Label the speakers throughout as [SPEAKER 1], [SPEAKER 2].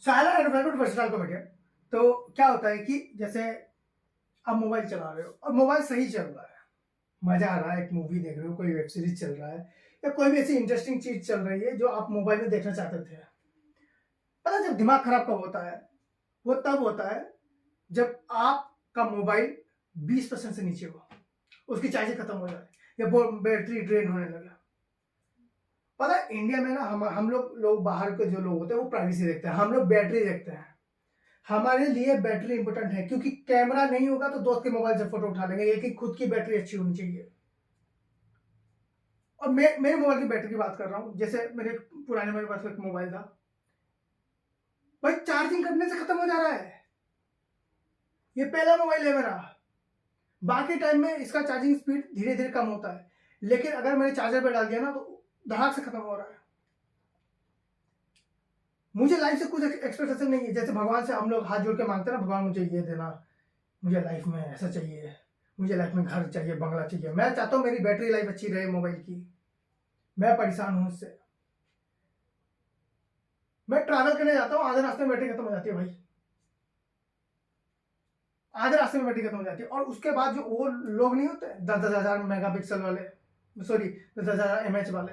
[SPEAKER 1] Silent environment versatile comedian. तो क्या होता है कि जैसे आप मोबाइल चला रहे हो और मोबाइल सही चल रहा है, मजा आ रहा है, एक मूवी देख रहे हो, कोई वेब सीरीज चल रहा है या कोई भी ऐसी इंटरेस्टिंग चीज चल रही है जो आप मोबाइल में देखना चाहते थे। पता है जब दिमाग खराब कब होता है? वो तब होता है जब आपका मोबाइल 20% से नीचे हो, उसकी चार्जिंग खत्म हो जाए या बैटरी ड्रेन होने लगे। पता है इंडिया में ना हम लोग बाहर के जो लोग होते हैं वो प्राइवेसी देखते हैं, हम लोग बैटरी देखते हैं। हमारे लिए बैटरी इंपॉर्टेंट है क्योंकि कैमरा नहीं होगा तो दोस्त के मोबाइल से फोटो उठा लेंगे, लेकिन खुद की बैटरी अच्छी होनी चाहिए। और मैं मेरे मोबाइल की बैटरी की बात कर रहा हूँ। जैसे मेरे पास एक मोबाइल था भाई, चार्जिंग करने से खत्म हो जा रहा है। ये पहला मोबाइल है मेरा। बाकी टाइम में इसका चार्जिंग स्पीड धीरे धीरे कम होता है, लेकिन अगर मैंने चार्जर पे डाल दिया ना तो धड़ाक से खत्म हो रहा है। मुझे लाइफ से कुछ एक्सपेक्टेशन नहीं है। जैसे भगवान से हम लोग हाथ जोड़ के मांगते हैं ना, भगवान मुझे ये देना, मुझे लाइफ में ऐसा चाहिए, मुझे लाइफ में घर चाहिए, बंगला चाहिए। मैं चाहता हूँ मेरी बैटरी लाइफ अच्छी रहे मोबाइल की। मैं परेशान हूँ उससे। मैं ट्रैवल करने जाता हूँ, आधे रास्ते में बैटरी खत्म हो जाती है भाई, आधे रास्ते में बैटरी खत्म हो जाती है। और उसके बाद जो वो लोग नहीं होते 10,000 मेगापिक्सल वाले, सॉरी 10,000 mAh वाले,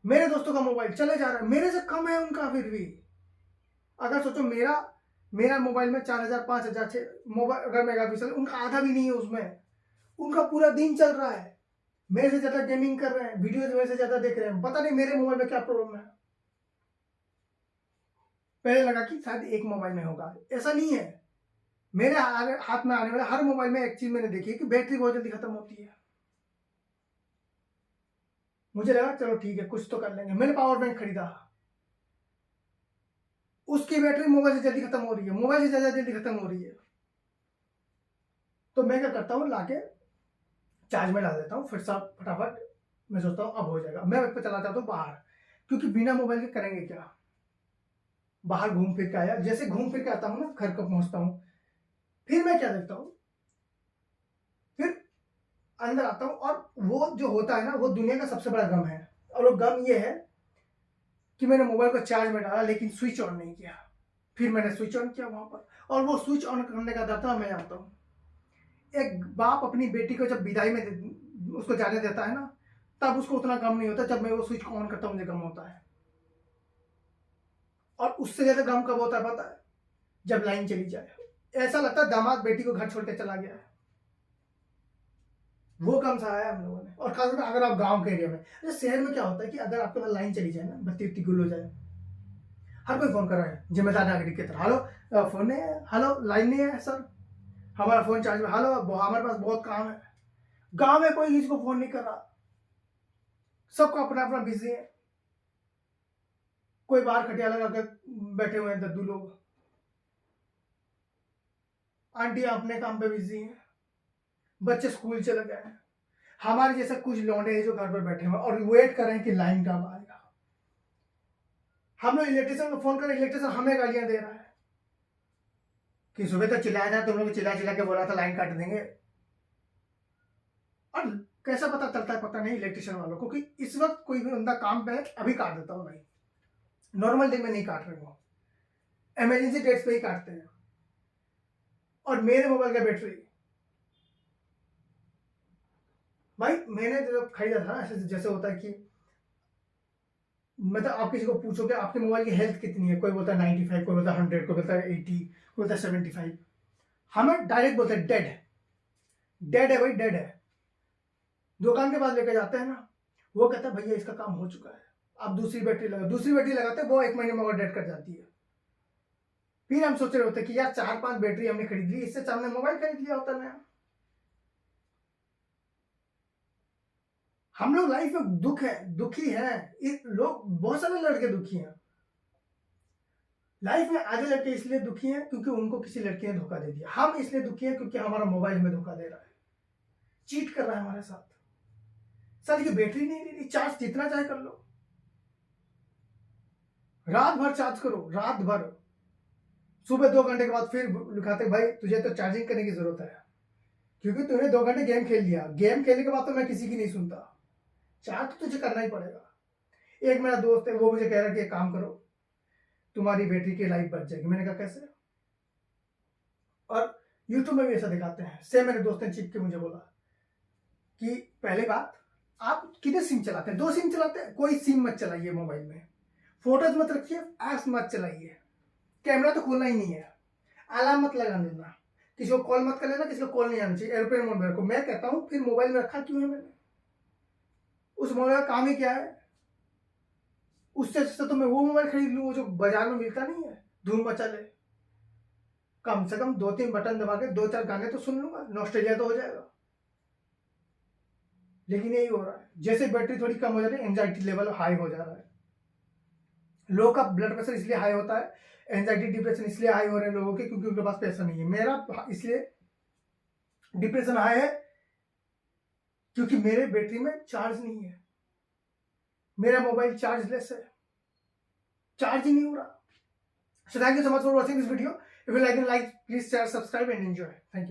[SPEAKER 1] मेरे दोस्तों का मोबाइल चले जा रहा है, मेरे से कम है उनका फिर भी। अगर सोचो मेरा मेरा मोबाइल में 4,000 5,000 मोबाइल अगर मेगापिक्सल, उनका आधा भी नहीं है उसमें। उनका पूरा दिन चल रहा है, मेरे से ज्यादा गेमिंग कर रहे हैं, वीडियोज मेरे से ज्यादा देख रहे हैं। पता नहीं मेरे मोबाइल में क्या प्रॉब्लम है। पहले लगा कि शायद एक मोबाइल में होगा, ऐसा नहीं है। मेरे हाथ में आने वाले हर मोबाइल में एक चीज मैंने देखी है कि बैटरी बहुत जल्दी खत्म होती है। मुझे लगा चलो ठीक है कुछ तो कर लेंगे। मैंने पावर बैंक खरीदा, उसकी बैटरी मोबाइल से जल्दी खत्म हो रही है, मोबाइल से ज्यादा जल्दी खत्म हो रही है। तो मैं क्या करता हूँ, लाके चार्ज में डाल देता हूँ, फिर सब फटाफट मैं सोचता हूँ अब हो जाएगा। मैं चला जाता हूँ बाहर, क्योंकि बिना मोबाइल के करेंगे क्या। बाहर घूम फिर के आया, जैसे घूम फिर के आता हूँ ना, घर को पहुंचता हूँ, फिर मैं क्या देखता हूँ, फिर अंदर आता हूँ। और वो जो होता है ना, वो दुनिया का सबसे बड़ा गम है। और वो गम ये है कि मैंने मोबाइल को चार्ज में डाला लेकिन स्विच ऑन नहीं किया। फिर मैंने स्विच ऑन किया वहां पर, और वो स्विच ऑन करने का दाता मैं आता हूँ। एक बाप अपनी बेटी को जब विदाई में उसको जाने देता है ना, तब उसको उतना गम नहीं होता। जब मैं वो स्विच को ऑन करता हूँ मुझे गम होता है। और उससे ज्यादा गम कब होता है पता है? जब लाइन चली जाए, ऐसा लगता है दामाद बेटी को घर छोड़ के चला गया है। वो कम सा है हम लोगों ने। और खासकर अगर आप गांव के एरिया में, जैसे शहर में क्या होता है कि अगर आपके पास लाइन चली जाए ना, बत्ती उत्ती गुल हो जाए, हर कोई फोन कर रहा है जिम्मेदार नागरिक की तरह। हेलो फोन नहीं है, हेलो लाइन नहीं है सर, हमारा फोन चार्ज में, हेलो हमारे पास बहुत काम है। गांव में कोई किसी को फोन नहीं कर रहा, सबको अपना अपना बिजी है। कोई बाहर खटिया लगा के बैठे हुए हैं दद्दू लोग, आंटी अपने काम पे बिजी हैं, बच्चे स्कूल चले गए हैं। हमारे जैसे कुछ लौंडे हैं जो घर पर बैठे हुए और वेट कर रहे हैं कि लाइन कब आएगा। हम लोग इलेक्ट्रिशियन को फोन करें, इलेक्ट्रिशियन हमें गालियां दे रहा है कि सुबह तो चिल्लाया था, तुम लोग चिल्ला चिल्ला के बोला था लाइन काट देंगे। और कैसा पता चलता है? पता नहीं इलेक्ट्रिशियन वालों को कि इस वक्त कोई भी बंदा काम पे है, अभी काट देता हूँ भाई, नॉर्मल डे में नहीं काट रहे हो, इमरजेंसी डेट्स पे ही काटते हैं। और मेरे मोबाइल का बैटरी भाई, मैंने जब खरीदा था ना, जैसे होता है कि मतलब आप किसी को पूछोगे आपके मोबाइल की हेल्थ कितनी है, कोई बोलता है 95, कोई बोलता है 100, कोई बोलता है 80, कोई बोलता है 75। हमें डायरेक्ट बोलते हैं डेड, डेड है भाई, डेड है। दुकान के पास लेकर जाते हैं ना, वो कहता है भैया इसका काम हो चुका है, आप दूसरी बैटरी लगाते हैं, वो 1 महीने में और डेड कर जाती है। फिर हम सोच रहे होते कि यार 4-5 बैटरी हमने खरीद ली, इससे हमने मोबाइल खरीद लिया होता नया। हम लोग लाइफ में दुखी है। लोग बहुत सारे लड़के दुखी हैं लाइफ में। आधे लड़के इसलिए दुखी हैं क्योंकि उनको किसी लड़की ने धोखा दे दिया। हम इसलिए दुखी हैं क्योंकि हमारा मोबाइल हमें धोखा दे रहा है, चीट कर रहा है हमारे साथ। सर ये बैटरी नहीं ले रही, चार्ज जितना चाहे कर लो, रात भर चार्ज करो, रात भर, सुबह 2 घंटे के बाद फिर लिखाते भाई तुझे तो चार्जिंग करने की जरूरत है, क्योंकि तूने 2 घंटे गेम खेल लिया, गेम खेलने के बाद तो मैं किसी की नहीं सुनता, चार्ज तो तुझे करना ही पड़ेगा। एक मेरा दोस्त है, वो मुझे कह रहा है कि एक काम करो, तुम्हारी बैटरी की लाइफ बच जाएगी। मैंने कहा कैसे? और यूट्यूब में भी ऐसा दिखाते हैं। सेम मेरे दोस्त ने चिप के मुझे बोला कि पहले बात, आप कितने सिम चलाते हैं? 2 सिम चलाते हैं? कोई सिम मत चलाइए मोबाइल में, फोटोज मत रखिए, ऐप्स मत चलाइए, कैमरा तो खोलना ही नहीं है, अलार्म मत लगा लेना, किसी को कॉल मत कर लेना, किसी को कॉल नहीं आना चाहिए, एयरप्लेन मोड में रखो। मैं कहता हूँ फिर मोबाइल में रखा क्यों है मैंने? उस मोबाइल का काम ही क्या है? उससे अच्छा तो मैं वो मोबाइल खरीद लूँ जो बाजार में मिलता नहीं है, धूम मचा ले। कम से कम 2-3 बटन दबा के 2-4 गाने तो सुन लूंगा, नॉस्टैल्जिया तो हो जाएगा। लेकिन यही हो रहा है, जैसे बैटरी थोड़ी कम हो जा रही है, एंजाइटी लेवल हाई हो जा रहा है। लोगों का ब्लड प्रेशर इसलिए हाई होता है, एंजाइटी डिप्रेशन इसलिए हाई हो रहे हैं लोगों के, क्योंकि उनके पास पैसा नहीं है। मेरा इसलिए डिप्रेशन हाई है क्योंकि मेरे बैटरी में चार्ज नहीं है, मेरा मोबाइल चार्जलेस है, चार्ज ही नहीं हो रहा। So thank you so much for watching this video. If you like it, please share, subscribe and enjoy. Thank you.